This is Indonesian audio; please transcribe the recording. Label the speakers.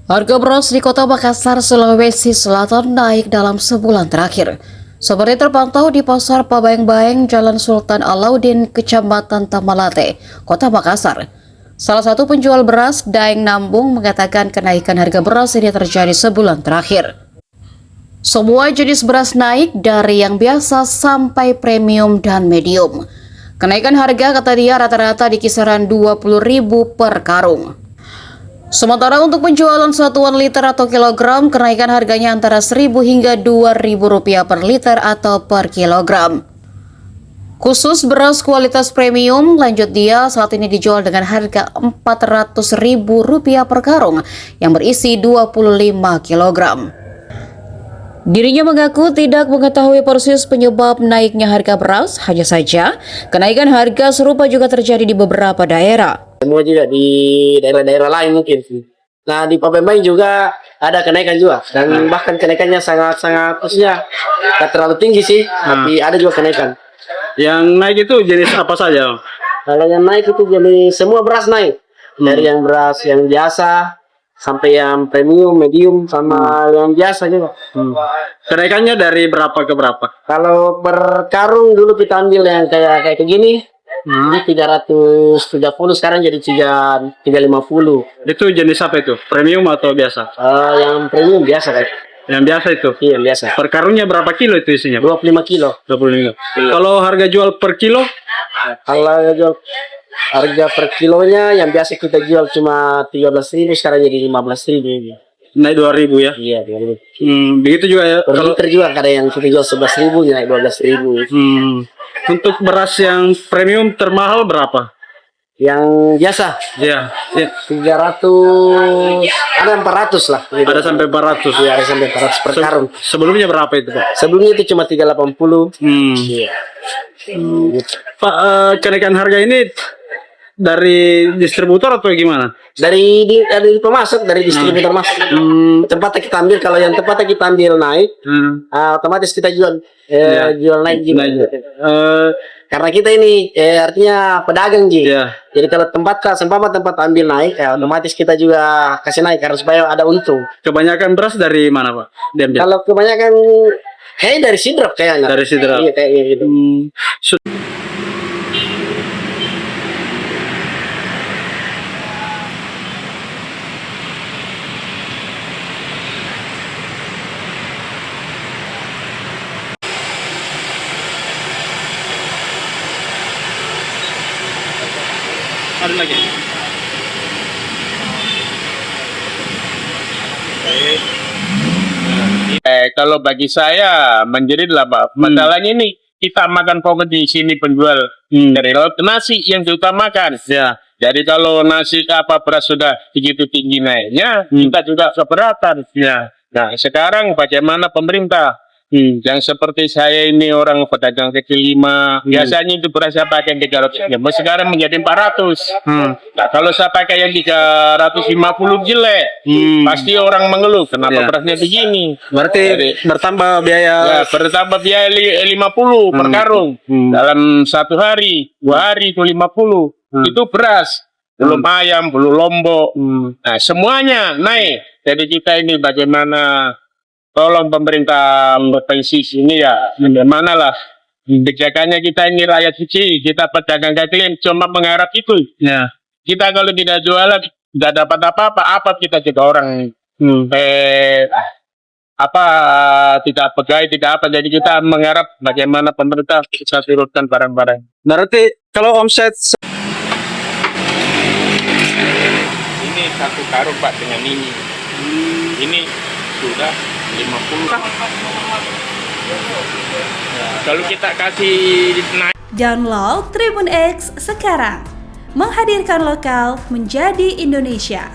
Speaker 1: Harga beras di Kota Makassar, Sulawesi Selatan naik dalam sebulan terakhir. Seperti terpantau di Pasar Pabayang-Bayang, Jalan Sultan Alauddin, Kecamatan Tamalate, Kota Makassar. Salah satu penjual beras, Daeng Nambung, mengatakan kenaikan harga beras ini terjadi sebulan terakhir. Semua jenis beras naik dari yang biasa sampai premium dan medium. Kenaikan harga, kata dia, rata-rata di kisaran 20.000 per karung. Sementara untuk penjualan satuan liter atau kilogram, kenaikan harganya antara 1.000 hingga 2.000 rupiah per liter atau per kilogram. Khusus beras kualitas premium, lanjut dia, saat ini dijual dengan harga 400.000 rupiah per karung yang berisi 25 kilogram. Dirinya mengaku tidak mengetahui persis penyebab naiknya harga beras, hanya saja kenaikan harga serupa juga terjadi di beberapa daerah.
Speaker 2: Semua juga di daerah-daerah lain mungkin sih. Nah, di Pabayang juga ada kenaikan juga. Dan bahkan kenaikannya sangat-sangat, maksudnya tak terlalu tinggi sih, tapi ada juga kenaikan.
Speaker 3: Yang naik itu jenis apa saja?
Speaker 2: Kalau yang naik itu jenis semua beras naik. Dari yang beras yang biasa sampai yang premium, medium, sama yang biasa juga.
Speaker 3: Kenaikannya dari berapa ke berapa?
Speaker 2: Kalau per karung dulu kita ambil yang kayak gini, ini 330, sekarang jadi 350.
Speaker 3: Itu jenis apa itu? Premium atau biasa?
Speaker 2: Yang premium biasa kan?
Speaker 3: Yang biasa itu?
Speaker 2: Iya, biasa.
Speaker 3: Per karungnya berapa kilo itu isinya?
Speaker 2: 25 kilo.
Speaker 3: 25.
Speaker 2: Iya.
Speaker 3: Kalau harga jual per kilo?
Speaker 2: Kalau jual harga per kilonya yang biasa kita jual cuma 13.000, sekarang jadi 15.000.
Speaker 3: Naik 2.000 ya?
Speaker 2: Iya, 2.000.
Speaker 3: Begitu juga ya?
Speaker 2: Per liter juga ada yang kita jual 11.000, naik 12.000.
Speaker 3: Untuk beras yang premium termahal berapa?
Speaker 2: Yang biasa?
Speaker 3: Ya.
Speaker 2: 300, ada 400 lah. Gitu.
Speaker 3: Ada sampai 400?
Speaker 2: Iya, ada sampai 400 per karung.
Speaker 3: Sebelumnya berapa itu, Pak?
Speaker 2: Sebelumnya itu cuma 380. Iya.
Speaker 3: Pak, kenaikan harga ini dari distributor atau gimana?
Speaker 2: Dari pemasok, dari distributor masuk. Tempatnya kita ambil, kalau yang tempatnya kita ambil naik, otomatis kita jual jual naik juga. Karena kita ini artinya pedagang Ji. Jadi kalau tempat ambil naik, otomatis kita juga kasih naik karena supaya ada untung.
Speaker 3: Kebanyakan beras dari mana, Pak?
Speaker 2: Kalau kebanyakan dari Sidrap kayaknya.
Speaker 3: Dari Sidrap.
Speaker 2: Iya, kayak gitu.
Speaker 3: Ada lagi.
Speaker 4: Kalau bagi saya menjadilah Pak. Masalahnya ini kita makan pokok di sini penjual dari laut nasi yang diutamakan.
Speaker 3: Ya.
Speaker 4: Jadi kalau nasi apa beras sudah begitu tinggi naiknya, kita juga keberatan.
Speaker 3: Ya.
Speaker 4: Nah sekarang bagaimana pemerintah? Yang seperti saya ini orang pedagang kaki lima, biasanya itu beras saya pakai 300, sekarang menjadi 400. Nah kalau saya pakai yang 350 jelek, pasti orang mengeluh kenapa berasnya begini.
Speaker 3: Berarti bertambah biaya.
Speaker 4: Ya, bertambah biaya 50 per karung dalam 1 hari, 2 hari itu 50. Itu beras, belum ayam, belum lombok. Nah semuanya naik. Jadi kita ini bagaimana? Tolong pemerintah provinsi sini ya, bagaimana lah kebijakannya. Kita ini rakyat kecil, kita pedagang kaki lima cuma mengharap itu. Ya. Kita kalau tidak jualan, tidak dapat apa kita juga orang tidak pegawai, tidak apa. Jadi kita mengharap bagaimana pemerintah bisa turunkan barang-barang.
Speaker 3: Berarti kalau omset
Speaker 4: Ini 1 karung Pak dengan ini. Ini sudah 50. Kalau kita kasih naik.
Speaker 5: Download Tribun X sekarang. Menghadirkan lokal menjadi Indonesia.